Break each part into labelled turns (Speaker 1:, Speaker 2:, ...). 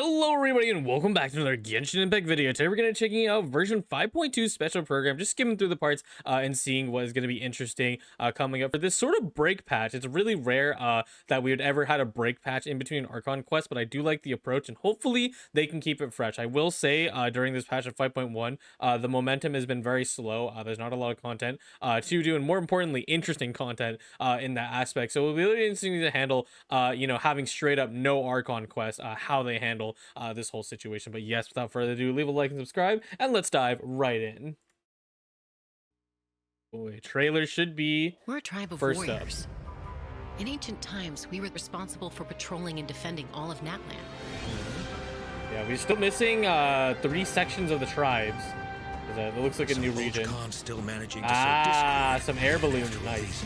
Speaker 1: Hello everybody and welcome back to another Genshin Impact video. Today we're going to be checking out version 5.2 special program, just skimming through the parts and seeing what is going to be interesting coming up for this sort of break patch. It's really rare that we would ever had a break patch in between Archon quests, but I do like the approach and hopefully they can keep it fresh. I will say during this patch of 5.1, the momentum has been very slow. There's not a lot of content to do, and more importantly, interesting content in that aspect. So it'll be really interesting to handle, having straight up no Archon quests, how they handle this whole situation. But yes, without further ado, leave a like and subscribe, and let's dive right in. Boy, trailer should be
Speaker 2: We're a tribe of
Speaker 1: first
Speaker 2: warriors. In ancient times, we were responsible for patrolling and defending all of NATLAN.
Speaker 1: Yeah, we're still missing 3 sections of the tribes. It looks like a new region.
Speaker 3: Still managing to
Speaker 1: some air balloons. Nice.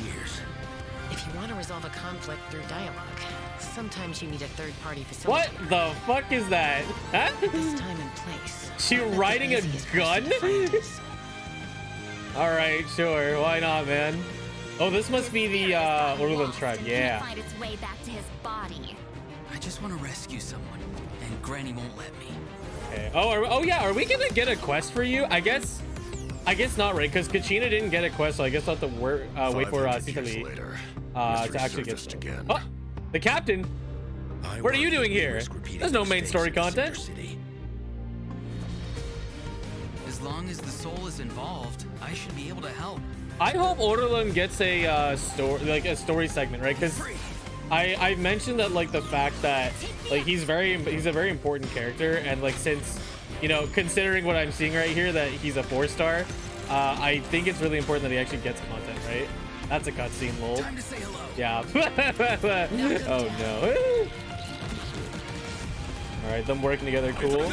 Speaker 2: If you want to resolve a conflict through dialogue, sometimes you need a third-party facilitator.
Speaker 1: What the fuck is that? Huh?
Speaker 2: This time and place.
Speaker 1: She riding a gun? Alright, sure. Why not, man? Oh, this must be the Ororon tribe. Yeah.
Speaker 4: Find its way back to his body.
Speaker 3: I just want to rescue someone, and Granny won't let me.
Speaker 1: Okay. Oh yeah. Are we gonna get a quest for you? I guess not, right? Because Kachina didn't get a quest, so I guess I'll have to wait for Citlali to actually get it. Oh, the captain. What are you doing here? There's no main story content.
Speaker 3: As long as the soul is involved, I should be able to help.
Speaker 1: I hope Ororon gets a story segment, right? Because I mentioned that, like, the fact that, like, he's a very important character, and, like, since, considering what I'm seeing right here, that he's a 4-star, I think it's really important that he actually gets content, right? That's a cutscene, lol.
Speaker 3: Time to say hello.
Speaker 1: Yeah. Oh no. All right, them working together, cool.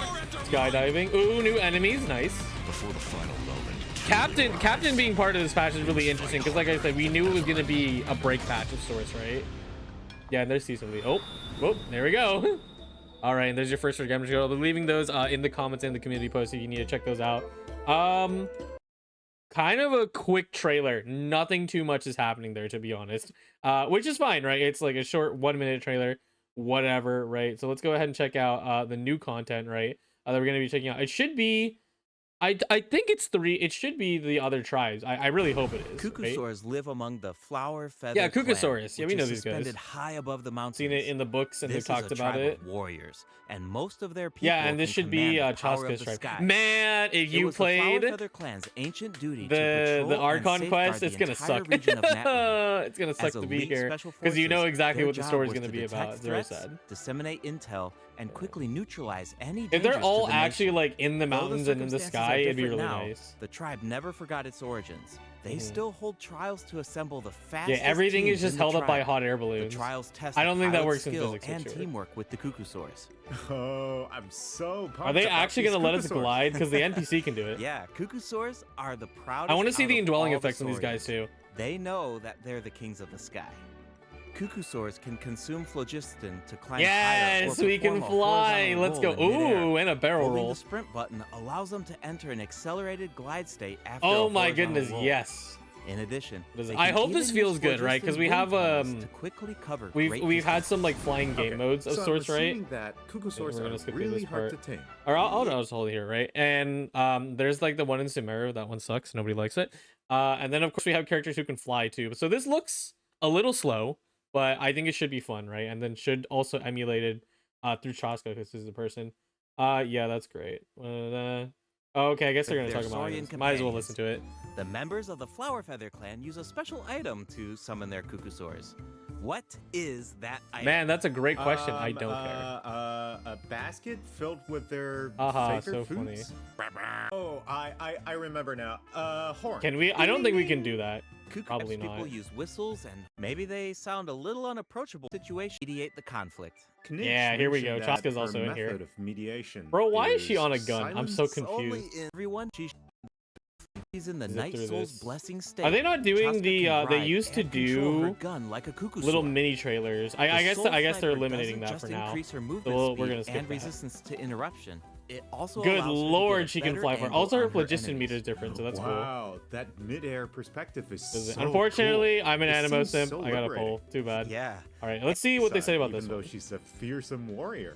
Speaker 1: Skydiving. Ooh, new enemies, nice.
Speaker 3: Before the final moment.
Speaker 1: Captain being part of this patch is really interesting because, like I said, we knew it was gonna be a break patch of sorts, right? Yeah, and there's season lead. Oh, there we go. All right, and there's your first redemption. I'll be leaving those in the comments in the community post if you need to check those out. Kind of a quick trailer. Nothing too much is happening there, to be honest, which is fine, right? It's like a short 1-minute trailer, whatever, right? So let's go ahead and check out the new content, right? That we're going to be checking out. It should be, I think it's 3. It should be the other tribes. I really hope it is.
Speaker 5: Cuckosaurs live among the flower feather.
Speaker 1: Yeah, Cuckosaurus. Yeah, we know these guys.
Speaker 5: Suspended high above the mountains.
Speaker 1: Seen it in the books, and they've talked about it.
Speaker 5: Warriors, and most of their people.
Speaker 1: Yeah, and this should be Chasca's tribe. Man, if you played
Speaker 5: the clans' ancient duty
Speaker 1: the Archon quest, it's gonna suck. It's gonna suck to be here because you know exactly what the story is gonna be about. It's very sad.
Speaker 5: Disseminate intel and quickly neutralize any.
Speaker 1: If they're all actually like in the mountains and in the sky, it'd be really nice.
Speaker 5: The tribe never forgot its origins. They still hold trials to assemble the fastest.
Speaker 1: Yeah, everything is just held up by hot air balloons.
Speaker 5: The trials test
Speaker 1: I don't think that works in physics
Speaker 5: and teamwork with the Cuckosaurs.
Speaker 6: Oh, I'm so pumped.
Speaker 1: Are they actually going to let us glide? Because the NPC can do it.
Speaker 5: Yeah, Cuckosaurs are the proudest.
Speaker 1: I want to see the indwelling effects on these guys too.
Speaker 5: They know that they're the kings of the sky. Cuckosaurs can consume phlogiston to climb higher.
Speaker 1: Yes, we can fly. Let's go. Ooh, and a barrel roll.
Speaker 5: The sprint button allows them to enter an accelerated glide state after.
Speaker 1: Oh my goodness, yes.
Speaker 5: In addition,
Speaker 1: I hope this feels good, right? Because we have
Speaker 5: quickly cover.
Speaker 1: We've had some like flying game modes of sorts, right?
Speaker 6: That Cuckosaurs are really hard to tame.
Speaker 1: Or I'll just hold it here, right? And there's like the one in Sumeru. That one sucks. Nobody likes it. And then of course we have characters who can fly too. So this looks a little slow, but I think it should be fun, right? And then should also emulated through Chasca because this is the person. Yeah, that's great. Okay, I guess they're gonna talk about it. Might as well listen to it.
Speaker 5: The members of the Flower Feather clan use a special item to summon their Cuckosaurs. What is that item?
Speaker 1: Man, that's a great question. I don't care.
Speaker 6: A basket filled with their favorite
Speaker 1: so
Speaker 6: foods? Funny. Oh, I remember now. Horn.
Speaker 1: Can we? I don't think we can do that.
Speaker 5: Probably not. People use whistles, and maybe they sound a little unapproachable. Situation mediate the conflict.
Speaker 1: Yeah, here we go. Chasca's also in here.
Speaker 6: Of mediation.
Speaker 1: Bro, why is she on a gun? I'm so confused.
Speaker 5: Everyone, she's in the Night Soul's blessing state.
Speaker 1: Are they not doing the? They used to do
Speaker 5: gun like a
Speaker 1: little mini trailers. I guess they're eliminating that for now. So we're gonna skip
Speaker 5: and resistance to interruption. It also
Speaker 1: good lord, she can fly far. Also, her phlogiston meter is different, so that's cool.
Speaker 6: Wow, that mid-air perspective is so
Speaker 1: unfortunately
Speaker 6: cool.
Speaker 1: I'm an animo simp. So I gotta pull. Too bad.
Speaker 5: Yeah.
Speaker 1: All right, let's see what they say about this.
Speaker 6: Even though she's a fearsome warrior.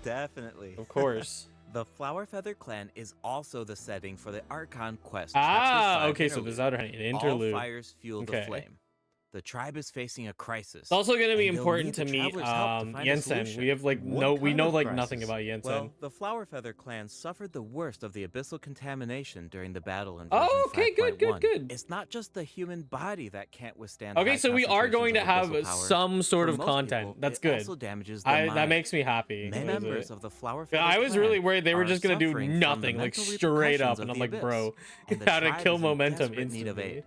Speaker 5: Definitely.
Speaker 1: Of course.
Speaker 5: The Flower Feather Clan is also the setting for the Archon Quest.
Speaker 1: Ah,
Speaker 5: Chapter 5
Speaker 1: okay, so there's other an interlude.
Speaker 5: All fires fuel the
Speaker 1: Okay.
Speaker 5: flame. The tribe is facing a crisis.
Speaker 1: It's also going to be
Speaker 5: and they'll
Speaker 1: important
Speaker 5: need
Speaker 1: to
Speaker 5: the
Speaker 1: meet
Speaker 5: travelers' help to find a
Speaker 1: Jensen.
Speaker 5: solution.
Speaker 1: We have like
Speaker 6: What
Speaker 1: we
Speaker 6: kind
Speaker 1: know
Speaker 6: of
Speaker 1: like
Speaker 6: crisis?
Speaker 1: nothing about Jensen.
Speaker 5: Well, the Flower Feather Clan suffered the worst of the abyssal contamination during the battle in version
Speaker 1: Oh, okay, good,
Speaker 5: 5.1.
Speaker 1: good.
Speaker 5: It's not just the human body that can't withstand
Speaker 1: Okay,
Speaker 5: high
Speaker 1: so we are going to have
Speaker 5: concentrations of abyssal power.
Speaker 1: some sort
Speaker 5: For
Speaker 1: of
Speaker 5: most
Speaker 1: content.
Speaker 5: people,
Speaker 1: That's
Speaker 5: it
Speaker 1: good.
Speaker 5: also damages the
Speaker 1: That
Speaker 5: mind.
Speaker 1: makes me happy.
Speaker 5: Many
Speaker 1: What is
Speaker 5: members
Speaker 1: it?
Speaker 5: of the Flower
Speaker 1: Yeah,
Speaker 5: Feather
Speaker 1: I was
Speaker 5: Clan
Speaker 1: really worried they were
Speaker 5: are
Speaker 1: just gonna do
Speaker 5: suffering from
Speaker 1: nothing,
Speaker 5: the
Speaker 1: like
Speaker 5: mental
Speaker 1: straight up,
Speaker 5: repercussions
Speaker 1: and
Speaker 5: of
Speaker 1: I'm
Speaker 5: the
Speaker 1: like,
Speaker 5: abyss,
Speaker 1: bro,
Speaker 5: and the
Speaker 1: gotta
Speaker 5: tribe
Speaker 1: kill
Speaker 5: is in
Speaker 1: momentum
Speaker 5: desperate need of
Speaker 1: instantly.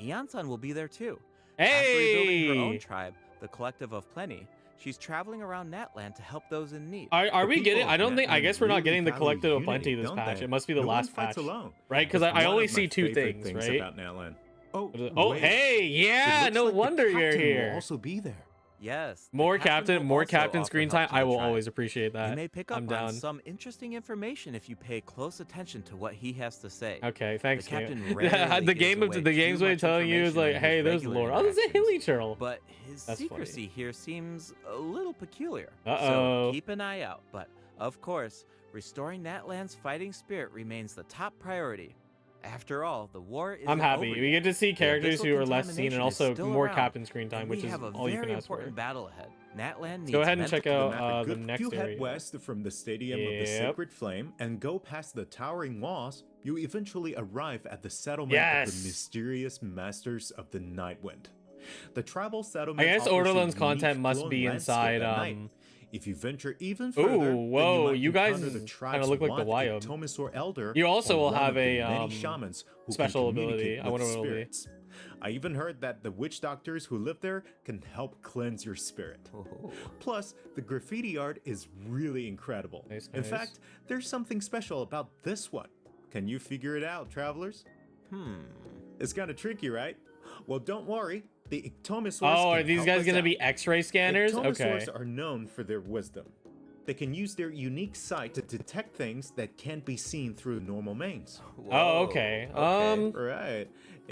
Speaker 5: aid. Iansan will be there too. After rebuilding her own
Speaker 1: Hey,
Speaker 5: tribe, the Collective of Plenty, she's traveling around NATLAN to help those in need.
Speaker 1: are
Speaker 6: The
Speaker 1: we getting?
Speaker 6: people
Speaker 1: I
Speaker 6: of
Speaker 1: don't think. I
Speaker 6: Natlan
Speaker 1: guess we're not
Speaker 6: really
Speaker 1: getting the
Speaker 6: value
Speaker 1: Collective of
Speaker 6: unity,
Speaker 1: Plenty this
Speaker 6: don't
Speaker 1: patch.
Speaker 6: they?
Speaker 1: It must be the
Speaker 6: No one
Speaker 1: last
Speaker 6: fights
Speaker 1: patch,
Speaker 6: alone.
Speaker 1: right? Because
Speaker 6: That's
Speaker 1: I
Speaker 6: one
Speaker 1: only
Speaker 6: of my
Speaker 1: see two
Speaker 6: favorite
Speaker 1: things, right?
Speaker 6: about Natlan. Oh,
Speaker 1: Oh,
Speaker 6: wait.
Speaker 1: hey,
Speaker 6: It
Speaker 1: yeah,
Speaker 6: looks
Speaker 1: no
Speaker 6: like the
Speaker 1: wonder you're
Speaker 6: captain will
Speaker 1: here.
Speaker 6: also be there.
Speaker 5: Yes. the
Speaker 1: More
Speaker 5: will
Speaker 1: captain
Speaker 5: also
Speaker 1: screen
Speaker 5: offer help
Speaker 1: time.
Speaker 5: to
Speaker 1: I
Speaker 5: the
Speaker 1: will
Speaker 5: tribe.
Speaker 1: always appreciate that.
Speaker 5: You may pick up
Speaker 1: I'm
Speaker 5: on
Speaker 1: down.
Speaker 5: some interesting information if you pay close attention to what he has to say.
Speaker 1: Okay, thanks,
Speaker 5: The captain
Speaker 1: game.
Speaker 5: rarely
Speaker 1: the
Speaker 5: gives
Speaker 1: game
Speaker 5: away
Speaker 1: the game's
Speaker 5: too
Speaker 1: way of
Speaker 5: much
Speaker 1: telling you is
Speaker 5: information
Speaker 1: like,
Speaker 5: in
Speaker 1: hey,
Speaker 5: his
Speaker 1: there's
Speaker 5: regular
Speaker 1: lore. Oh, there's a
Speaker 5: interactions,
Speaker 1: hilly turtle.
Speaker 5: But his
Speaker 1: That's funny.
Speaker 5: secrecy here seems a little peculiar.
Speaker 1: Uh-oh.
Speaker 5: So keep an eye out. But, of course, restoring Natlan's fighting spirit remains the top priority. After all, the war is
Speaker 1: I'm happy. We get to see characters
Speaker 5: abyssal
Speaker 1: who are less seen and
Speaker 5: contamination is
Speaker 1: also
Speaker 5: still
Speaker 1: more
Speaker 5: around,
Speaker 1: captain screen time,
Speaker 5: and
Speaker 1: which
Speaker 5: we
Speaker 1: is
Speaker 5: have a
Speaker 1: all you
Speaker 5: very
Speaker 1: can ask for.
Speaker 5: important battle ahead. Natlan needs
Speaker 1: Go ahead and
Speaker 5: mental
Speaker 1: check
Speaker 6: The
Speaker 1: out
Speaker 6: map
Speaker 1: the
Speaker 6: good.
Speaker 1: next
Speaker 6: You head
Speaker 1: area.
Speaker 6: west from the Stadium of the
Speaker 1: Yep.
Speaker 6: Sacred Flame and go past the towering walls. You eventually arrive at the settlement of
Speaker 1: Yes.
Speaker 6: the mysterious Masters of the Nightwind. The tribal settlement.
Speaker 1: I guess
Speaker 6: offers a
Speaker 1: Ororon's
Speaker 6: unique
Speaker 1: content must
Speaker 6: glowing
Speaker 1: be
Speaker 6: landscape
Speaker 1: inside,
Speaker 6: at night. If you venture even further,
Speaker 1: Ooh, whoa,
Speaker 6: then
Speaker 1: you
Speaker 6: might
Speaker 1: guys
Speaker 6: encounter the
Speaker 1: kinda
Speaker 6: tribe's
Speaker 1: look like the
Speaker 6: wild
Speaker 1: Wyomb.
Speaker 6: Ectomasaur elder.
Speaker 1: You also
Speaker 6: or
Speaker 1: will
Speaker 6: one
Speaker 1: have
Speaker 6: of the
Speaker 1: a,
Speaker 6: many shamans who
Speaker 1: special
Speaker 6: can communicate
Speaker 1: ability. I
Speaker 6: with
Speaker 1: wonder what it'll be.
Speaker 6: spirits. I even heard that the witch doctors who live there can help cleanse your spirit.
Speaker 5: Oh.
Speaker 6: Plus, the graffiti art is really incredible.
Speaker 1: Nice,
Speaker 6: In
Speaker 1: nice.
Speaker 6: fact, there's something special about this one. Can you figure it out, travelers? It's kind of tricky, right? Well, don't worry. The Ectomasaurs
Speaker 1: Oh, are
Speaker 6: can
Speaker 1: these
Speaker 6: help
Speaker 1: guys
Speaker 6: us
Speaker 1: gonna
Speaker 6: out.
Speaker 1: be X-ray scanners?
Speaker 6: Ectomasaurs
Speaker 1: Okay.
Speaker 6: are known for their wisdom. They can use their unique sight to detect things that can't be seen through normal means.
Speaker 1: Oh, okay.
Speaker 6: Right.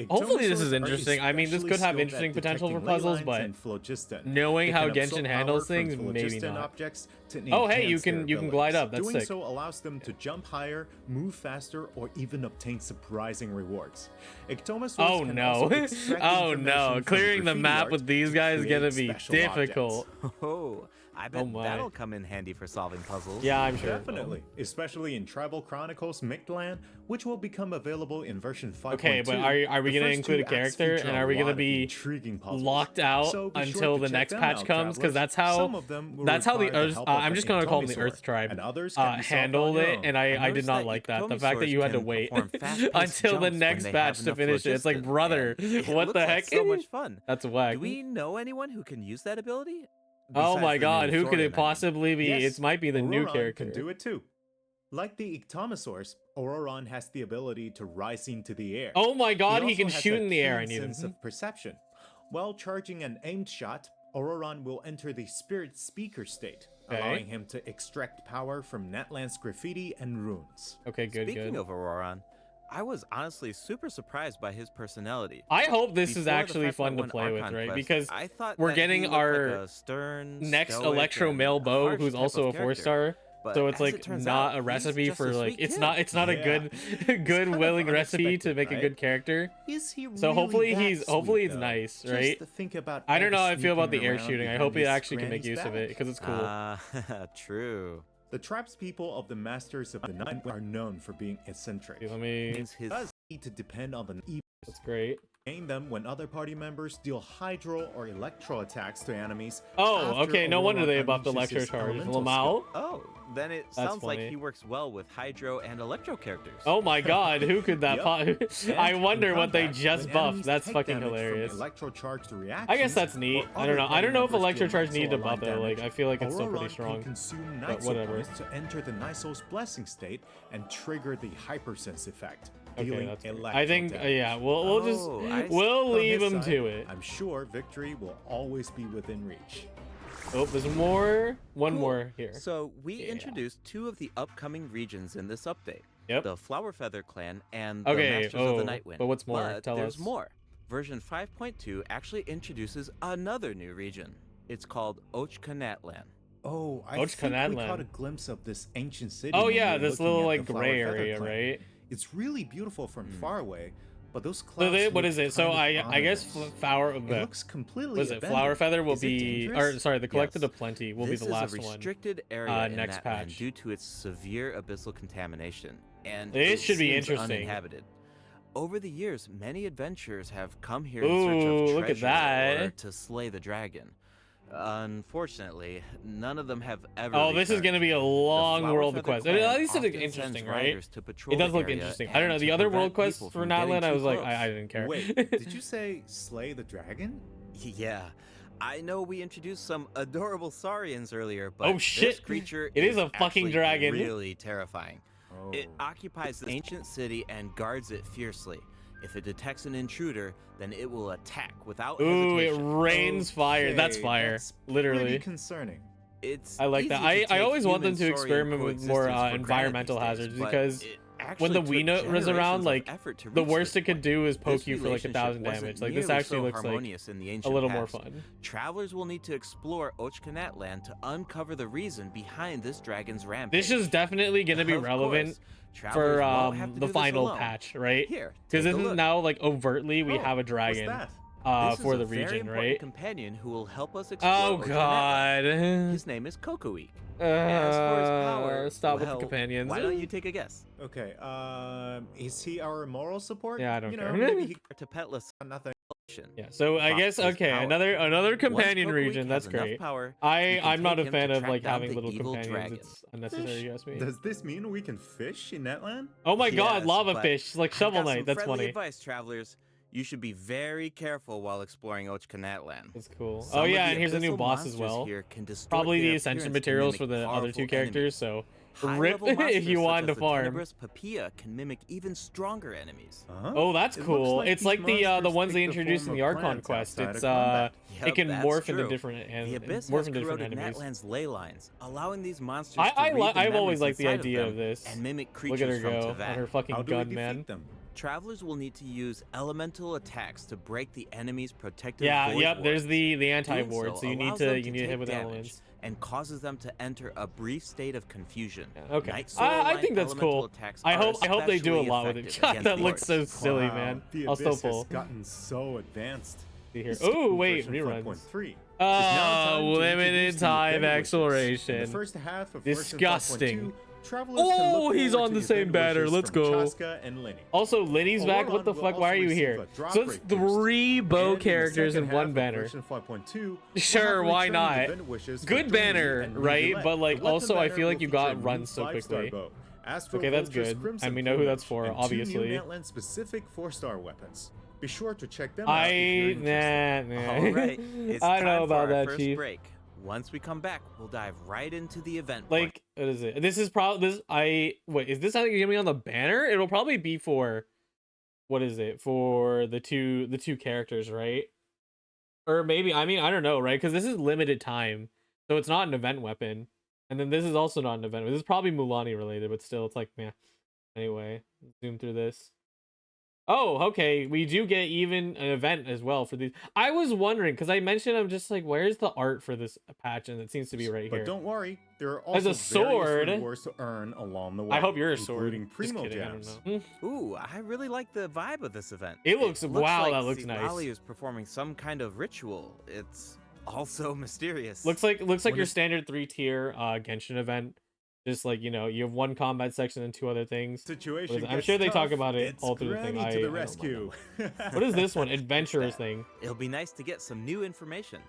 Speaker 1: Hopefully this is
Speaker 6: Ectomasaurs are
Speaker 1: interesting. I mean, this
Speaker 6: especially
Speaker 1: could have
Speaker 6: skilled at
Speaker 1: interesting potential for
Speaker 6: detecting ley
Speaker 1: puzzles,
Speaker 6: lines
Speaker 1: but
Speaker 6: and phlogiston.
Speaker 1: knowing
Speaker 6: They
Speaker 1: how
Speaker 6: can absorb
Speaker 1: Genshin
Speaker 6: power
Speaker 1: handles
Speaker 6: from
Speaker 1: things, maybe
Speaker 6: phlogiston
Speaker 1: not.
Speaker 6: objects to
Speaker 1: Oh, hey, you
Speaker 6: enhance
Speaker 1: can
Speaker 6: their
Speaker 1: glide
Speaker 6: abilities.
Speaker 1: up. That's
Speaker 6: Doing
Speaker 1: sick.
Speaker 6: so allows them to jump higher, move faster, or even obtain surprising rewards. Ectomasaurs
Speaker 1: Oh
Speaker 6: can
Speaker 1: no.
Speaker 6: also extract
Speaker 1: Oh
Speaker 6: information
Speaker 1: no.
Speaker 6: from
Speaker 1: Clearing the
Speaker 6: graffiti
Speaker 1: map
Speaker 6: art
Speaker 1: with these
Speaker 6: to
Speaker 1: guys is gonna
Speaker 6: create
Speaker 1: be
Speaker 6: special
Speaker 1: difficult.
Speaker 5: Oh, I bet
Speaker 1: Oh my.
Speaker 5: that'll come in handy for solving puzzles.
Speaker 1: Yeah, I'm sure.
Speaker 6: Definitely, especially in Tribal Chronicles Mictlan, which will become available in version 5.2.
Speaker 1: Okay, but are we
Speaker 6: The
Speaker 1: gonna
Speaker 6: first
Speaker 1: include a
Speaker 6: two acts
Speaker 1: character,
Speaker 6: feature
Speaker 1: and
Speaker 6: a
Speaker 1: are we gonna
Speaker 6: lot of
Speaker 1: be
Speaker 6: intriguing puzzles.
Speaker 1: locked out
Speaker 6: So be sure
Speaker 1: until
Speaker 6: to
Speaker 1: the
Speaker 6: check
Speaker 1: next
Speaker 6: them
Speaker 1: patch
Speaker 6: out,
Speaker 1: comes? Because
Speaker 6: travelers.
Speaker 1: that's how
Speaker 6: Some of them will
Speaker 1: the
Speaker 6: require
Speaker 1: Earth.
Speaker 6: help
Speaker 1: I'm
Speaker 6: of
Speaker 1: just
Speaker 6: an
Speaker 1: gonna call them the
Speaker 6: Ectomasaur,
Speaker 1: Earth tribe.
Speaker 6: and others can be solved
Speaker 1: Handled
Speaker 6: on
Speaker 1: it,
Speaker 6: their own.
Speaker 1: and I did
Speaker 5: noticed
Speaker 1: not
Speaker 5: that
Speaker 1: like that. The fact that
Speaker 5: Ectomasaurs
Speaker 1: you had to
Speaker 5: can
Speaker 1: wait
Speaker 5: perform fast-paced
Speaker 1: until the
Speaker 5: jumps when
Speaker 1: next
Speaker 5: they
Speaker 1: batch
Speaker 5: have
Speaker 1: to
Speaker 5: enough
Speaker 1: finish it. It's like,
Speaker 5: phlogiston,
Speaker 1: brother,
Speaker 5: and it
Speaker 1: what
Speaker 5: looks
Speaker 1: the
Speaker 5: like
Speaker 1: heck?
Speaker 5: so much fun.
Speaker 1: That's whack.
Speaker 5: Do we know anyone who can use that ability?
Speaker 1: Oh
Speaker 5: Besides
Speaker 1: my
Speaker 5: the
Speaker 1: god,
Speaker 5: new
Speaker 1: who could
Speaker 5: Thorin,
Speaker 1: it possibly be?
Speaker 6: Yes,
Speaker 1: It might be the new
Speaker 6: Ororon
Speaker 1: character.
Speaker 6: can do it too. Like the Ectomasaurs, Ororon has the ability to rise into the air.
Speaker 1: Oh my god, he
Speaker 6: also
Speaker 1: can
Speaker 6: has
Speaker 1: shoot
Speaker 6: a
Speaker 1: in the air. I
Speaker 6: keen
Speaker 1: need him.
Speaker 6: sense of perception. While charging an aimed shot, Ororon will enter the spirit speaker state,
Speaker 1: Okay.
Speaker 6: allowing him to extract power from Natlan's graffiti and runes.
Speaker 1: Okay, good,
Speaker 5: Speaking
Speaker 1: good.
Speaker 5: of Ororon, I was honestly super surprised by his personality.
Speaker 1: I hope this is
Speaker 5: Before the
Speaker 1: actually fun to
Speaker 5: 5.1
Speaker 1: play with,
Speaker 5: Archon
Speaker 1: right?
Speaker 5: quest,
Speaker 1: because
Speaker 5: I thought
Speaker 1: we're
Speaker 5: that he
Speaker 1: getting
Speaker 5: looked
Speaker 1: our
Speaker 5: like a stern,
Speaker 1: next
Speaker 5: stoic,
Speaker 1: Electro
Speaker 5: and
Speaker 1: male Bo,
Speaker 5: harsh
Speaker 1: who's
Speaker 5: type
Speaker 1: also
Speaker 5: of
Speaker 1: a 4-star.
Speaker 5: character. But
Speaker 1: So it's
Speaker 5: as it
Speaker 1: like
Speaker 5: turns
Speaker 1: not
Speaker 5: out,
Speaker 1: a
Speaker 5: he's
Speaker 1: recipe
Speaker 5: just
Speaker 1: for
Speaker 5: a
Speaker 1: like
Speaker 5: sweet
Speaker 1: it's
Speaker 5: kid.
Speaker 1: not a
Speaker 6: Yeah.
Speaker 1: good
Speaker 6: kind of
Speaker 1: willing recipe to
Speaker 6: unexpected,
Speaker 1: make a
Speaker 6: right?
Speaker 1: good character.
Speaker 6: Is he
Speaker 1: So
Speaker 6: really
Speaker 1: hopefully
Speaker 6: that
Speaker 1: he's
Speaker 6: sweet, though?
Speaker 1: nice,
Speaker 6: Just
Speaker 1: right?
Speaker 6: to think about
Speaker 1: I
Speaker 6: all
Speaker 1: don't know
Speaker 6: the
Speaker 1: how I feel about the
Speaker 6: sneaking
Speaker 1: air
Speaker 6: around
Speaker 1: shooting. I
Speaker 6: behind
Speaker 1: hope he
Speaker 6: his
Speaker 1: actually can make
Speaker 6: granny's
Speaker 1: use of it
Speaker 6: back.
Speaker 1: because it's cool.
Speaker 5: True.
Speaker 6: The tribe's people of the Masters of the Night are known for being eccentric.
Speaker 1: Okay, let me.
Speaker 5: Means his
Speaker 6: Does need to depend on the
Speaker 1: That's great.
Speaker 6: gain them when other party members deal hydro or electro attacks to enemies.
Speaker 1: Oh,
Speaker 6: after
Speaker 1: okay. No wonder
Speaker 6: Ororon
Speaker 1: they buffed
Speaker 6: unleashes
Speaker 1: electro
Speaker 6: his
Speaker 1: charge.
Speaker 6: elemental
Speaker 1: Lamau.
Speaker 5: Oh, then it sounds like
Speaker 1: funny.
Speaker 5: he works well with Hydro and Electro characters.
Speaker 1: Oh my god, who could that?
Speaker 6: Yup.
Speaker 1: I
Speaker 6: And
Speaker 1: wonder
Speaker 6: in
Speaker 1: what they
Speaker 6: combat,
Speaker 1: just
Speaker 6: when
Speaker 1: buffed.
Speaker 6: enemies
Speaker 1: That's
Speaker 6: take
Speaker 1: fucking
Speaker 6: damage from
Speaker 1: hilarious.
Speaker 6: electro-charged
Speaker 1: I guess that's
Speaker 6: reactions,
Speaker 1: neat.
Speaker 6: or
Speaker 1: I don't know.
Speaker 6: other
Speaker 1: I don't know if
Speaker 6: party
Speaker 1: electro
Speaker 6: members
Speaker 1: charge
Speaker 6: deal
Speaker 1: needed to
Speaker 6: Nisol
Speaker 1: buff it. Like
Speaker 6: damage,
Speaker 1: I feel like it's still
Speaker 6: Ororon
Speaker 1: pretty strong.
Speaker 6: Can consume
Speaker 1: but
Speaker 6: Nisol
Speaker 1: whatever.
Speaker 6: points to enter the Nisol's blessing state and trigger the hypersense effect,
Speaker 1: Okay,
Speaker 6: dealing
Speaker 1: that's great.
Speaker 6: electro
Speaker 1: I think
Speaker 6: damage.
Speaker 1: yeah. We'll just
Speaker 5: Oh, I see.
Speaker 1: we'll
Speaker 6: On
Speaker 1: leave
Speaker 6: his
Speaker 1: him
Speaker 6: side,
Speaker 1: to it.
Speaker 6: I'm sure victory will always be within reach.
Speaker 1: Oh, there's more. One
Speaker 5: Cool.
Speaker 1: more here.
Speaker 5: So we
Speaker 1: Yeah.
Speaker 5: introduced two of the upcoming regions in this update.
Speaker 1: Yep.
Speaker 5: The Flower Feather Clan and the
Speaker 1: Okay,
Speaker 5: Masters of
Speaker 1: oh,
Speaker 5: the Nightwind.
Speaker 1: but what's more?
Speaker 5: But
Speaker 1: Tell
Speaker 5: there's
Speaker 1: us.
Speaker 5: more. Version 5.2 actually introduces another new region. It's called Ochka Natlan.
Speaker 6: Oh, I
Speaker 1: Coach
Speaker 6: think we
Speaker 1: Canadland.
Speaker 6: caught a glimpse of this ancient city.
Speaker 1: Oh
Speaker 6: when we
Speaker 1: yeah,
Speaker 6: were
Speaker 1: this
Speaker 6: looking
Speaker 1: little
Speaker 6: at
Speaker 1: like
Speaker 6: the Flower
Speaker 1: gray
Speaker 6: Feather
Speaker 1: area,
Speaker 6: Plain.
Speaker 1: right?
Speaker 6: It's really beautiful from far away, but those
Speaker 1: So
Speaker 6: clouds.
Speaker 1: what
Speaker 6: look
Speaker 1: is it? So
Speaker 6: kind of
Speaker 1: I guess
Speaker 6: ominous.
Speaker 1: flower.
Speaker 6: It looks completely.
Speaker 1: Was it
Speaker 6: abandoned.
Speaker 1: Flower Feather will
Speaker 6: Is it
Speaker 1: be, or
Speaker 6: dangerous?
Speaker 1: sorry, the Collected
Speaker 5: Yes.
Speaker 1: of Plenty will
Speaker 5: This
Speaker 1: be the last
Speaker 5: is a
Speaker 1: one.
Speaker 5: restricted area in
Speaker 1: next
Speaker 5: that
Speaker 1: patch.
Speaker 5: land due to its severe abyssal contamination, and
Speaker 1: This
Speaker 5: it
Speaker 1: should be
Speaker 5: seems
Speaker 1: interesting.
Speaker 5: uninhabited. Over the years, many adventurers have come here
Speaker 1: Ooh,
Speaker 5: in search of
Speaker 1: look at
Speaker 5: treasure
Speaker 1: that.
Speaker 5: or to slay the dragon. Unfortunately, none of them have ever.
Speaker 1: Oh, this is gonna be a long
Speaker 5: Flower
Speaker 1: world
Speaker 5: Feather
Speaker 1: quest.
Speaker 5: Clan
Speaker 1: At least it looks
Speaker 5: often
Speaker 1: interesting,
Speaker 5: sends
Speaker 1: right?
Speaker 5: riders to patrol
Speaker 1: It does
Speaker 5: the
Speaker 1: look
Speaker 5: area
Speaker 1: interesting. I don't know,
Speaker 5: and
Speaker 1: the
Speaker 5: to
Speaker 1: other
Speaker 5: prevent
Speaker 1: world quests
Speaker 5: people
Speaker 1: for
Speaker 5: from getting
Speaker 1: Natlan, I
Speaker 5: too
Speaker 1: was like,
Speaker 5: close.
Speaker 1: I didn't care.
Speaker 6: Wait, did you say slay the dragon?
Speaker 5: Yeah, I know we introduced some adorable saurians earlier, but
Speaker 1: Oh,
Speaker 5: this
Speaker 1: shit.
Speaker 5: creature
Speaker 1: It is a fucking
Speaker 5: actually
Speaker 1: dragon.
Speaker 5: really terrifying.
Speaker 6: Oh.
Speaker 5: It occupies the ancient city and guards it fiercely. If it detects an intruder, then it will attack without
Speaker 1: Ooh, it
Speaker 5: hesitation.
Speaker 1: rains fire. That's
Speaker 6: Okay,
Speaker 1: fire.
Speaker 6: that's
Speaker 1: Literally.
Speaker 6: pretty concerning.
Speaker 5: It's
Speaker 1: I like that.
Speaker 5: easy to
Speaker 1: I
Speaker 5: take
Speaker 1: always want them
Speaker 5: human
Speaker 1: to
Speaker 5: saurian
Speaker 1: experiment with more
Speaker 5: coexistence for
Speaker 1: environmental
Speaker 5: granted these
Speaker 1: hazards
Speaker 5: days, but
Speaker 1: because
Speaker 5: it
Speaker 1: when the
Speaker 5: actually
Speaker 1: Wii
Speaker 5: took
Speaker 1: was around,
Speaker 5: generations of
Speaker 1: like
Speaker 5: effort to
Speaker 1: the
Speaker 5: reach
Speaker 1: worst
Speaker 5: this
Speaker 1: it could
Speaker 5: point.
Speaker 1: do is poke
Speaker 5: This
Speaker 1: you for like 1,000
Speaker 5: relationship
Speaker 1: damage.
Speaker 5: wasn't
Speaker 1: Like this
Speaker 5: nearly
Speaker 1: actually
Speaker 5: so
Speaker 1: looks like
Speaker 5: harmonious in the
Speaker 1: a
Speaker 5: ancient
Speaker 1: little more
Speaker 5: past.
Speaker 1: fun.
Speaker 5: Travelers will need to explore Ochkanatland to uncover the reason behind this dragon's rampage.
Speaker 1: This is definitely gonna be
Speaker 5: Of
Speaker 1: relevant
Speaker 5: course, travelers
Speaker 1: for
Speaker 5: won't have to
Speaker 1: the
Speaker 5: do this
Speaker 1: final
Speaker 5: alone.
Speaker 1: patch, right?
Speaker 5: Here,
Speaker 1: Because
Speaker 5: take a
Speaker 1: isn't
Speaker 5: look.
Speaker 1: now like overtly we
Speaker 6: Oh,
Speaker 1: have a
Speaker 6: what's
Speaker 1: dragon
Speaker 6: that?
Speaker 5: This
Speaker 1: for
Speaker 5: is
Speaker 1: the
Speaker 5: a very
Speaker 1: region,
Speaker 5: important
Speaker 1: right?
Speaker 5: companion who will help us explore
Speaker 1: Oh
Speaker 5: Ochkanatland.
Speaker 1: god.
Speaker 5: His name is Kokoik. As for his power,
Speaker 1: Stop with
Speaker 5: well,
Speaker 1: the companions.
Speaker 5: Why don't you take a guess?
Speaker 6: Okay, is he our moral support?
Speaker 1: Yeah, I don't
Speaker 6: you
Speaker 1: care.
Speaker 6: know, maybe he
Speaker 5: To petless
Speaker 6: nothing.
Speaker 1: Yeah, so I guess
Speaker 5: His
Speaker 1: okay,
Speaker 5: power.
Speaker 1: another
Speaker 5: Once
Speaker 1: companion
Speaker 5: Kokoik
Speaker 1: region.
Speaker 5: has
Speaker 1: That's
Speaker 5: enough
Speaker 1: great.
Speaker 5: Power, we can
Speaker 1: I'm not
Speaker 5: take
Speaker 1: a
Speaker 5: him
Speaker 1: fan
Speaker 5: to
Speaker 1: of
Speaker 5: track
Speaker 1: like
Speaker 5: down
Speaker 1: having
Speaker 5: the
Speaker 1: little
Speaker 5: evil
Speaker 1: companions.
Speaker 5: dragon.
Speaker 1: It's unnecessary, you ask me.
Speaker 6: Does this mean we can fish in Netland?
Speaker 1: Oh my god,
Speaker 5: Yes,
Speaker 1: lava
Speaker 5: but
Speaker 1: fish, like
Speaker 5: I've
Speaker 1: Shovel
Speaker 5: got some
Speaker 1: Knight. That's
Speaker 5: friendly
Speaker 1: funny.
Speaker 5: advice, travelers. You should be very careful while exploring Ochkanatland.
Speaker 1: That's cool.
Speaker 5: Some
Speaker 1: Oh
Speaker 5: of
Speaker 1: yeah,
Speaker 5: the
Speaker 1: and here's a new
Speaker 5: abyssal
Speaker 1: boss as
Speaker 5: monsters
Speaker 1: well.
Speaker 5: here can distort
Speaker 1: Probably
Speaker 5: their
Speaker 1: the ascension
Speaker 5: appearance to
Speaker 1: materials for
Speaker 5: mimic
Speaker 1: the other two
Speaker 5: powerful
Speaker 1: characters.
Speaker 5: enemies.
Speaker 1: So rip
Speaker 5: High-level
Speaker 1: if you
Speaker 5: monsters
Speaker 1: wanted to
Speaker 5: such as the
Speaker 1: farm.
Speaker 5: tenebrous Papilla can mimic even stronger enemies.
Speaker 6: Huh?
Speaker 1: Oh, that's
Speaker 6: It looks
Speaker 1: cool. It's
Speaker 6: these
Speaker 1: like the
Speaker 6: monsters
Speaker 1: ones they
Speaker 6: take the
Speaker 1: introduced in
Speaker 6: form
Speaker 1: the
Speaker 6: of
Speaker 1: Archon
Speaker 6: plants
Speaker 1: quest.
Speaker 6: outside
Speaker 1: It's
Speaker 6: of combat.
Speaker 1: it
Speaker 5: Yep,
Speaker 1: can
Speaker 5: that's
Speaker 1: morph into
Speaker 5: true.
Speaker 1: different and
Speaker 5: The abyss
Speaker 1: morph
Speaker 5: has
Speaker 1: into different
Speaker 5: corroded
Speaker 1: enemies.
Speaker 5: Natlan's ley lines, allowing these monsters
Speaker 1: I
Speaker 5: to read the
Speaker 1: I've always
Speaker 5: memories
Speaker 1: liked the
Speaker 5: inside
Speaker 1: idea
Speaker 5: them
Speaker 1: of this.
Speaker 5: and mimic
Speaker 1: Look at her
Speaker 5: creatures from
Speaker 1: go
Speaker 5: Teyvat.
Speaker 1: on her fucking
Speaker 6: How do
Speaker 1: gun,
Speaker 6: we
Speaker 1: man.
Speaker 6: defeat them?
Speaker 5: Travelers will need to use elemental attacks to break the enemy's protective
Speaker 1: Yeah,
Speaker 5: void
Speaker 1: yep. There's
Speaker 5: wards.
Speaker 1: the anti
Speaker 5: Doing
Speaker 1: ward, so you need
Speaker 5: allows
Speaker 1: to
Speaker 5: them
Speaker 1: you need to hit
Speaker 5: take
Speaker 1: with
Speaker 5: damage
Speaker 1: elements.
Speaker 5: and causes them to enter a brief state of confusion.
Speaker 1: Yeah, okay.
Speaker 5: Night
Speaker 1: I
Speaker 5: Soul-aligned
Speaker 1: think that's
Speaker 5: elemental
Speaker 1: cool.
Speaker 5: attacks
Speaker 1: I
Speaker 5: are
Speaker 1: hope they do a
Speaker 5: especially
Speaker 1: lot with it.
Speaker 5: effective
Speaker 1: God,
Speaker 5: against
Speaker 1: that
Speaker 5: the
Speaker 1: looks so
Speaker 5: hordes.
Speaker 1: silly,
Speaker 6: Wow,
Speaker 1: man.
Speaker 6: The
Speaker 1: I'll still
Speaker 6: abyss
Speaker 1: pull.
Speaker 6: has gotten so advanced.
Speaker 1: See here.
Speaker 6: This
Speaker 1: Oh
Speaker 6: game
Speaker 1: wait,
Speaker 6: version
Speaker 1: reruns.
Speaker 6: 5.3 is now time to
Speaker 1: Limited
Speaker 6: introduce the
Speaker 1: time
Speaker 6: event wishes. In
Speaker 1: exploration.
Speaker 6: the first half of version
Speaker 1: Disgusting.
Speaker 6: 5.2, travelers can
Speaker 1: Oh,
Speaker 6: look
Speaker 1: he's
Speaker 6: forward
Speaker 1: on
Speaker 6: to
Speaker 1: the same
Speaker 6: event
Speaker 1: banner.
Speaker 6: wishes
Speaker 1: Let's
Speaker 6: from
Speaker 1: go.
Speaker 6: Chasca and Lenny.
Speaker 1: Also, Lenny's back. What the
Speaker 6: Ororon will
Speaker 1: fuck? Why are
Speaker 6: also
Speaker 1: you
Speaker 6: receive
Speaker 1: here?
Speaker 6: a drop
Speaker 1: So it's
Speaker 6: rate boost.
Speaker 1: 3
Speaker 6: And
Speaker 1: bow
Speaker 6: in the
Speaker 1: characters
Speaker 6: second
Speaker 1: in
Speaker 6: half
Speaker 1: one
Speaker 6: of
Speaker 1: banner.
Speaker 6: version 5.2,
Speaker 1: Sure,
Speaker 6: we'll have
Speaker 1: why
Speaker 6: returning
Speaker 1: not?
Speaker 6: event wishes for
Speaker 1: Good
Speaker 6: Dorothy
Speaker 1: banner,
Speaker 6: and
Speaker 1: right?
Speaker 6: Nugget.
Speaker 1: But, like,
Speaker 6: The weapon
Speaker 1: also, I
Speaker 6: banner
Speaker 1: feel like
Speaker 6: will
Speaker 1: you
Speaker 6: feature
Speaker 1: got
Speaker 6: a new
Speaker 1: run so
Speaker 6: 5-star
Speaker 1: quickly.
Speaker 6: bow, Astro
Speaker 1: Okay, that's
Speaker 6: Vulture's
Speaker 1: good.
Speaker 6: Crimson
Speaker 1: We know who that's
Speaker 6: Plumage,
Speaker 1: for,
Speaker 6: and
Speaker 1: obviously.
Speaker 6: 2 new Natlan specific 4-star weapons. Be sure to check them out if you're
Speaker 1: I
Speaker 6: interested.
Speaker 1: nah.
Speaker 5: All right, it's
Speaker 1: I don't know
Speaker 5: time
Speaker 1: about
Speaker 5: for our
Speaker 1: that,
Speaker 5: first
Speaker 1: Chief.
Speaker 5: break. Once we come back, we'll dive right into the event.
Speaker 1: Like, what is it? This is probably this. Wait. Is this something you're gonna be on the banner? It'll probably be for. What is it for the two characters, right? Or maybe I mean I don't know, right? Because this is limited time, so it's not an event weapon, and then this is also not an event. This is probably Mulani related, but still, it's like meh. Anyway, zoom through this. Oh, okay. We do get even an event as well for these. I was wondering because I mentioned I'm just like, where's the art for this patch, and it seems to be right
Speaker 6: But
Speaker 1: here.
Speaker 6: don't worry, there are
Speaker 1: As
Speaker 6: also
Speaker 1: a sword.
Speaker 6: various rewards to earn along the way.
Speaker 1: I hope you're a sword.
Speaker 6: including
Speaker 1: Just
Speaker 6: primo
Speaker 1: kidding, I don't
Speaker 6: jams.
Speaker 1: know.
Speaker 5: Ooh, I really like the vibe of this event.
Speaker 1: It looks- wow,
Speaker 5: like
Speaker 1: that looks nice.
Speaker 5: Citlali is performing some kind of ritual. It's also mysterious.
Speaker 1: Looks like
Speaker 6: When
Speaker 1: your
Speaker 6: it's-
Speaker 1: standard 3-tier Genshin event. Just like, you know, you have one combat section and 2 other things.
Speaker 6: Situation
Speaker 1: I'm
Speaker 6: gets
Speaker 1: sure they talk
Speaker 6: tough,
Speaker 1: about it
Speaker 6: it's
Speaker 1: all through the thing.
Speaker 6: Granny
Speaker 1: I
Speaker 6: to the
Speaker 1: don't mind
Speaker 6: rescue.
Speaker 1: What is this one? Adventurers thing.
Speaker 5: It'll be nice to get some new information.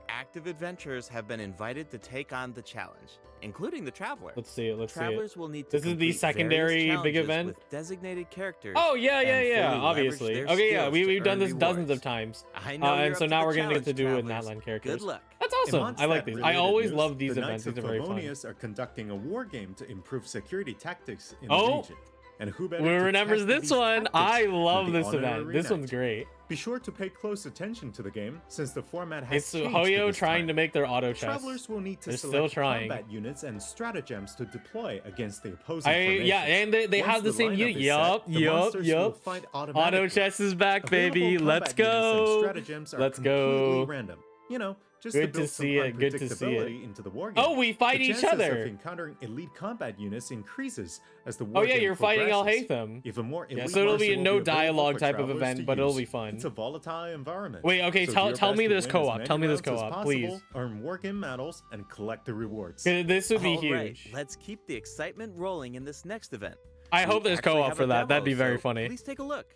Speaker 5: Active adventurers have been invited to take on the challenge, including the Traveler.
Speaker 1: Let's see it. Let's see it.
Speaker 5: Travelers will need to
Speaker 1: This is the
Speaker 5: complete various
Speaker 1: secondary big
Speaker 5: challenges
Speaker 1: event?
Speaker 5: with designated characters.
Speaker 1: Oh yeah, yeah,
Speaker 5: and
Speaker 1: yeah.
Speaker 5: fully leverage
Speaker 1: Obviously.
Speaker 5: their
Speaker 1: Okay, yeah.
Speaker 5: skills
Speaker 1: We've
Speaker 5: to
Speaker 1: done
Speaker 5: earn
Speaker 1: this dozens of
Speaker 5: rewards.
Speaker 1: times.
Speaker 5: I know you're
Speaker 1: And
Speaker 5: up
Speaker 1: so
Speaker 5: to
Speaker 1: now
Speaker 5: the
Speaker 1: we're gonna get to do with
Speaker 5: challenge,
Speaker 1: Natlan characters.
Speaker 5: Good luck.
Speaker 1: That's
Speaker 6: In
Speaker 1: awesome.
Speaker 6: months
Speaker 1: I like
Speaker 6: that
Speaker 1: these. I
Speaker 6: related
Speaker 1: always
Speaker 6: news,
Speaker 1: love these
Speaker 6: the
Speaker 1: events.
Speaker 6: Knights
Speaker 1: These
Speaker 6: of
Speaker 1: are very fun.
Speaker 6: Favonius are conducting a war game to improve security tactics in
Speaker 1: Oh!
Speaker 6: the region. And who better
Speaker 1: Who
Speaker 6: to
Speaker 1: remembers
Speaker 6: test
Speaker 1: this
Speaker 6: these
Speaker 1: one?
Speaker 6: tactics
Speaker 1: I
Speaker 6: than
Speaker 1: love
Speaker 6: the
Speaker 1: this
Speaker 6: honorary
Speaker 1: event. This
Speaker 6: knight?
Speaker 1: one's great.
Speaker 6: Be sure to pay close attention to the game since the format has
Speaker 1: It's
Speaker 6: changed
Speaker 1: Hoyo
Speaker 6: this
Speaker 1: trying
Speaker 6: time.
Speaker 1: to make their auto chess.
Speaker 6: Travelers will need to
Speaker 1: They're
Speaker 6: select
Speaker 1: still trying.
Speaker 6: combat units and stratagems to deploy against the opposing
Speaker 1: Yeah,
Speaker 6: formations.
Speaker 1: and they
Speaker 6: Once
Speaker 1: have the same
Speaker 6: lineup
Speaker 1: unit.
Speaker 6: is
Speaker 1: Yup,
Speaker 6: set, the
Speaker 1: yup,
Speaker 6: monsters will
Speaker 1: yup.
Speaker 6: fight
Speaker 1: Auto
Speaker 6: automatically.
Speaker 1: chess is back,
Speaker 6: Available
Speaker 1: baby.
Speaker 6: combat
Speaker 1: Let's
Speaker 6: units and
Speaker 1: go.
Speaker 6: stratagems are
Speaker 1: Let's
Speaker 6: completely
Speaker 1: go.
Speaker 6: random. You know, Just
Speaker 1: Good
Speaker 6: to
Speaker 1: to
Speaker 6: build some
Speaker 1: see it, good to see it.
Speaker 6: unpredictability into the war game.
Speaker 1: Oh, we fight
Speaker 6: the
Speaker 1: each
Speaker 6: chances
Speaker 1: other.
Speaker 6: of encountering elite combat units increases as the
Speaker 1: Oh
Speaker 6: war
Speaker 1: yeah,
Speaker 6: game
Speaker 1: you're fighting
Speaker 6: progresses.
Speaker 1: Alhaitham.
Speaker 6: Even more
Speaker 1: Yeah,
Speaker 6: elite
Speaker 1: so it'll be
Speaker 6: arsenal
Speaker 1: a
Speaker 6: will
Speaker 1: no
Speaker 6: available
Speaker 1: dialogue
Speaker 6: for
Speaker 1: type of
Speaker 6: travelers
Speaker 1: event,
Speaker 6: to
Speaker 1: but it'll
Speaker 6: use.
Speaker 1: be fun.
Speaker 6: It's a volatile environment.
Speaker 1: Wait, okay,
Speaker 6: So do
Speaker 1: tell
Speaker 6: your
Speaker 1: me
Speaker 6: best to
Speaker 1: this
Speaker 6: win as
Speaker 1: co-op.
Speaker 6: many
Speaker 1: Tell me this
Speaker 6: rounds as
Speaker 1: co-op,
Speaker 6: possible,
Speaker 1: please.
Speaker 6: Earn war game medals and collect the rewards.
Speaker 1: This would be
Speaker 5: All right,
Speaker 1: huge.
Speaker 5: let's keep the excitement rolling in this next event.
Speaker 1: I
Speaker 5: We
Speaker 1: hope there's
Speaker 5: actually
Speaker 1: co-op
Speaker 5: have
Speaker 1: for
Speaker 5: a
Speaker 1: that. That'd
Speaker 5: demo,
Speaker 1: be very
Speaker 5: so
Speaker 1: funny.
Speaker 5: Please take a look.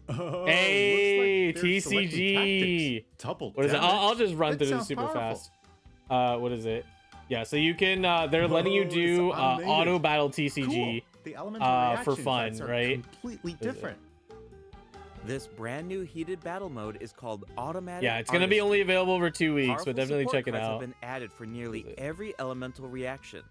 Speaker 6: Oh,
Speaker 1: Hey,
Speaker 6: looks like they're selecting
Speaker 1: TCG.
Speaker 6: tactics. Double
Speaker 1: What is it?
Speaker 6: damage?
Speaker 1: I'll just run
Speaker 6: That
Speaker 1: through this
Speaker 6: sounds
Speaker 1: super
Speaker 6: powerful.
Speaker 1: fast. What is it? Yeah, so you can. They're letting you
Speaker 6: Whoa,
Speaker 1: do
Speaker 6: it's automated.
Speaker 1: auto battle TCG.
Speaker 6: Cool. The elemental
Speaker 1: for
Speaker 6: reaction
Speaker 1: fun,
Speaker 6: effects are
Speaker 1: right?
Speaker 6: completely
Speaker 1: What is it?
Speaker 6: different.
Speaker 5: This brand new heated battle mode is called Automatic
Speaker 1: Yeah, it's gonna be only available for 2 weeks,
Speaker 5: Powerful
Speaker 1: but definitely
Speaker 5: support
Speaker 1: check it
Speaker 5: cards
Speaker 1: out.
Speaker 5: have been added for nearly
Speaker 1: What is it?
Speaker 5: every elemental reaction.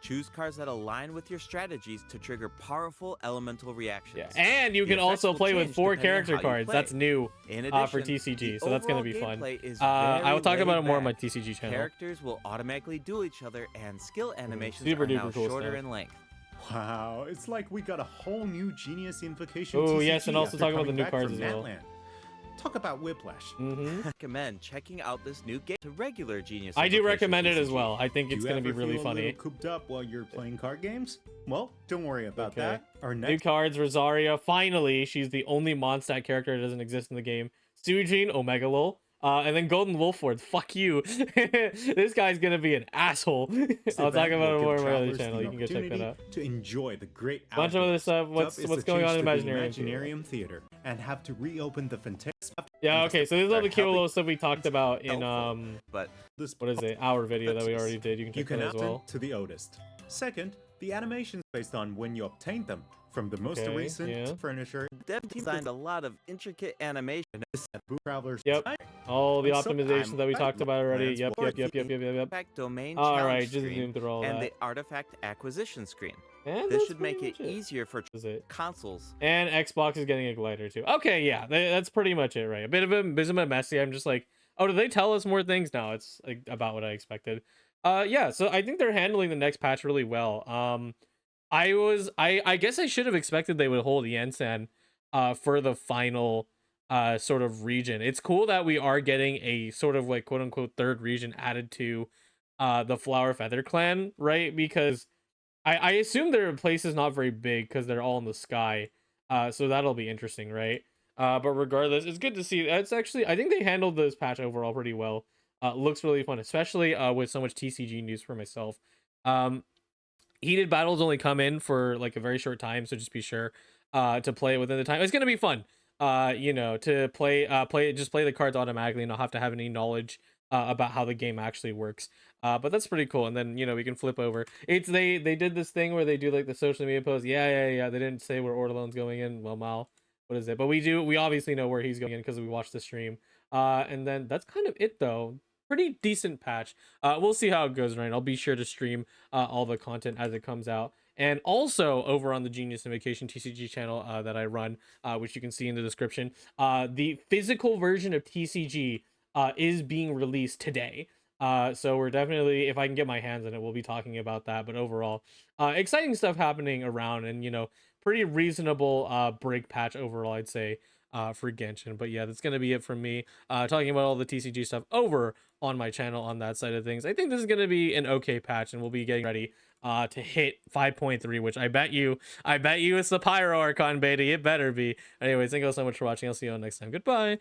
Speaker 5: Choose cards that align with your strategies to trigger powerful elemental reactions.
Speaker 1: Yeah, and you
Speaker 5: The
Speaker 1: can
Speaker 5: effects
Speaker 1: also
Speaker 5: will
Speaker 1: play with
Speaker 5: change
Speaker 1: 4
Speaker 5: depending on
Speaker 1: character
Speaker 5: how you
Speaker 1: cards.
Speaker 5: play.
Speaker 1: That's new
Speaker 5: In
Speaker 1: for
Speaker 5: addition,
Speaker 1: TCG,
Speaker 5: the
Speaker 1: so that's gonna
Speaker 5: overall
Speaker 1: be fun.
Speaker 5: gameplay is
Speaker 1: I will
Speaker 5: very
Speaker 1: talk about it
Speaker 5: laid
Speaker 1: more on my
Speaker 5: back.
Speaker 1: TCG channel.
Speaker 5: Characters will automatically duel each other, and skill animations
Speaker 1: super
Speaker 5: are
Speaker 1: duper
Speaker 5: now
Speaker 1: cool
Speaker 5: shorter
Speaker 1: stuff.
Speaker 5: in length.
Speaker 6: Wow, it's like we got a whole new Genius Invocation
Speaker 1: Oh,
Speaker 6: TCG
Speaker 1: yes, and also
Speaker 6: after
Speaker 1: talk about the
Speaker 6: coming
Speaker 1: new
Speaker 6: back
Speaker 1: cards
Speaker 6: from
Speaker 1: as well.
Speaker 6: NATLAN. Talk about whiplash.
Speaker 5: Recommend checking out this new game to regular Genius.
Speaker 1: I do
Speaker 5: Invocation
Speaker 1: recommend it as
Speaker 5: TCG.
Speaker 1: well. I think
Speaker 6: Do
Speaker 1: it's
Speaker 6: you
Speaker 1: gonna be
Speaker 6: ever
Speaker 1: really
Speaker 6: feel a
Speaker 1: funny.
Speaker 6: little cooped up while you're playing card games? Well, don't worry about
Speaker 1: Okay.
Speaker 6: that. Our
Speaker 1: New
Speaker 6: next
Speaker 1: cards, Rosaria. Finally, she's the only Mondstadt character that doesn't exist in the game. Sujin, Omega Lol. And then Golden Wolford. Fuck you. This guy's gonna be an asshole. I'll talk
Speaker 6: event
Speaker 1: about
Speaker 6: will
Speaker 1: it more
Speaker 6: give
Speaker 1: on my other
Speaker 6: travelers the
Speaker 1: channel. You can go check that
Speaker 6: opportunity
Speaker 1: out.
Speaker 6: to enjoy the great
Speaker 1: Bunch of other
Speaker 6: outdoors.
Speaker 1: stuff. What's
Speaker 6: Dub is
Speaker 1: what's
Speaker 6: the
Speaker 1: going
Speaker 6: change
Speaker 1: on in
Speaker 6: to the
Speaker 1: Imaginarium Theater?
Speaker 6: Imaginarium Theater and have to reopen the fantastic.
Speaker 1: Yeah, okay, so this is all the Kyolo stuff we talked about in
Speaker 5: helpful. But
Speaker 6: This
Speaker 1: what is it? Our video that we already did. You can
Speaker 6: You
Speaker 1: check
Speaker 6: can
Speaker 1: that as
Speaker 6: add
Speaker 1: well.
Speaker 6: to the oldest. Second, the animations based on when you obtained them. From the most
Speaker 1: Okay,
Speaker 6: recent
Speaker 1: yeah.
Speaker 6: furniture,
Speaker 5: dev team designed a lot of intricate animation.
Speaker 6: Boot Travelers.
Speaker 1: Yep. All the
Speaker 6: And so
Speaker 1: optimizations
Speaker 6: I'm
Speaker 1: that we
Speaker 6: right.
Speaker 1: talked about already.
Speaker 6: Plans
Speaker 1: Yep,
Speaker 6: for
Speaker 1: yep,
Speaker 6: the
Speaker 1: yep.
Speaker 5: Artifact domain
Speaker 1: All
Speaker 5: challenge
Speaker 1: right, just
Speaker 5: screen
Speaker 1: zoom through all
Speaker 5: and
Speaker 1: that.
Speaker 5: the artifact acquisition screen.
Speaker 1: And
Speaker 5: This
Speaker 1: that's
Speaker 5: should make
Speaker 1: pretty
Speaker 5: it
Speaker 1: much
Speaker 5: easier for
Speaker 1: Is it?
Speaker 5: consoles.
Speaker 1: And Xbox is getting a glider too. Okay, yeah, that's pretty much it, right? A bit of a messy. I'm just like, oh, did they tell us more things? No, it's like about what I expected. Yeah, so I think they're handling the next patch really well. I guess I should have expected they would hold Yansan for the final sort of region. It's cool that we are getting a sort of like quote unquote third region added to the Flower Feather clan, right? Because I assume their place is not very big because they're all in the sky. So that'll be interesting, right? But regardless, it's good to see. It's actually, I think they handled this patch overall pretty well. Looks really fun, especially with so much TCG news for myself. Heated battles only come in for like a very short time, so just be sure to play it within the time. It's gonna be fun. You know, to play the cards automatically and not have to have any knowledge about how the game actually works. But that's pretty cool. And then, you know, we can flip over. It's they did this thing where they do like the social media post. Yeah. They didn't say where Ororon's going in. Well, Mal, what is it? But we obviously know where he's going in because we watched the stream. And then that's kind of it though. Pretty decent patch. We'll see how it goes, right? I'll be sure to stream all the content as it comes out. And also over on the Genius Invocation TCG channel that I run, which you can see in the description, the physical version of TCG is being released today. So we're definitely, if I can get my hands on it, we'll be talking about that. But overall, exciting stuff happening around, and you know, pretty reasonable break patch overall, I'd say, for Genshin. But yeah, that's gonna be it from me. Talking about all the TCG stuff over on my channel on that side of things. I think this is gonna be an okay patch, and we'll be getting ready to hit 5.3, which I bet you it's the Pyro Archon beta. It better be. Anyways, thank you all so much for watching. I'll see you all next time. Goodbye.